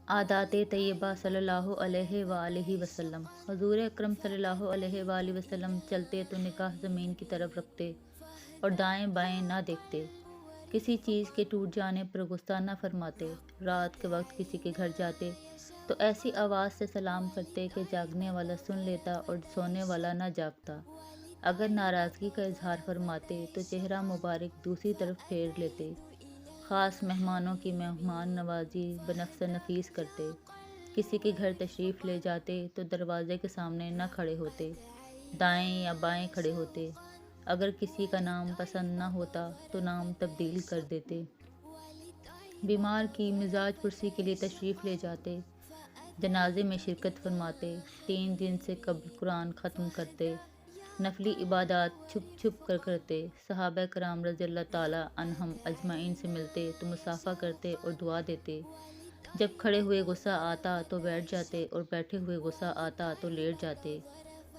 عادات طیبہ صلی اللہ علیہ وآلہ وسلم۔ حضور اکرم صلی اللہ علیہ وآلہ وسلم چلتے تو نگاہ زمین کی طرف رکھتے اور دائیں بائیں نہ دیکھتے۔ کسی چیز کے ٹوٹ جانے پر غصہ نہ فرماتے۔ رات کے وقت کسی کے گھر جاتے تو ایسی آواز سے سلام کرتے کہ جاگنے والا سن لیتا اور سونے والا نہ جاگتا۔ اگر ناراضگی کا اظہار فرماتے تو چہرہ مبارک دوسری طرف پھیر لیتے۔ خاص مہمانوں کی مہمان نوازی بنفس نفیس کرتے۔ کسی کے گھر تشریف لے جاتے تو دروازے کے سامنے نہ کھڑے ہوتے، دائیں یا بائیں کھڑے ہوتے۔ اگر کسی کا نام پسند نہ ہوتا تو نام تبدیل کر دیتے۔ بیمار کی مزاج پرسی کے لیے تشریف لے جاتے، جنازے میں شرکت فرماتے، 3 دن سے قبل قرآن ختم کرتے، نفلی عبادات چھپ چھپ کر کرتے، صحابہ کرام رضی اللہ تعالیٰ عنہم اجمعین سے ملتے تو مصافحہ کرتے اور دعا دیتے۔ جب کھڑے ہوئے غصہ آتا تو بیٹھ جاتے اور بیٹھے ہوئے غصہ آتا تو لیٹ جاتے۔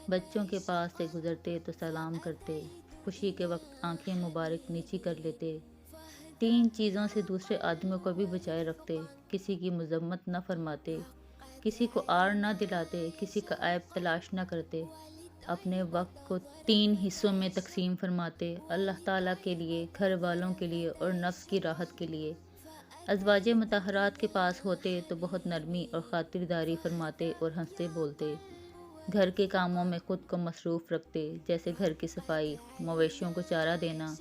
بچوں کے پاس سے گزرتے تو سلام کرتے، خوشی کے وقت آنکھیں مبارک نیچی کر لیتے۔ 3 چیزوں سے دوسرے آدمیوں کو بھی بچائے رکھتے، کسی کی مذمت نہ فرماتے، کسی کو آڑ نہ دلاتے، کسی کا عیب تلاش نہ کرتے، اپنے وقت کو 3 حصوں میں تقسیم فرماتے، اللہ تعالیٰ کے لیے، گھر والوں کے لیے اور نفس کی راحت کے لیے۔ ازواج مطہرات کے پاس ہوتے تو بہت نرمی اور خاطرداری فرماتے اور ہنستے بولتے۔ گھر کے کاموں میں خود کو مصروف رکھتے، جیسے گھر کی صفائی، مویشیوں کو چارہ دینا،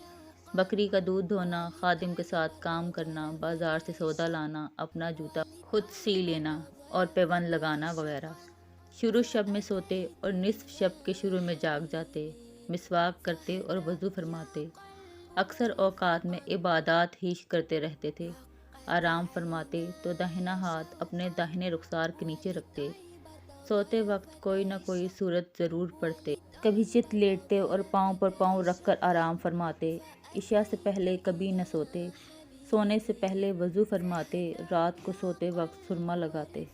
بکری کا دودھ دھونا، خادم کے ساتھ کام کرنا، بازار سے سودا لانا، اپنا جوتا خود سی لینا اور پیوند لگانا وغیرہ۔ شروع شب میں سوتے اور نصف شب کے شروع میں جاگ جاتے، مسواک کرتے اور وضو فرماتے۔ اکثر اوقات میں عبادات ہی کرتے رہتے تھے۔ آرام فرماتے تو داہنا ہاتھ اپنے داہنے رخسار کے نیچے رکھتے۔ سوتے وقت کوئی نہ کوئی سورت ضرور پڑھتے، کبھی چت لیٹتے اور پاؤں پر پاؤں رکھ کر آرام فرماتے۔ عشاء سے پہلے کبھی نہ سوتے، سونے سے پہلے وضو فرماتے، رات کو سوتے وقت سرما لگاتے۔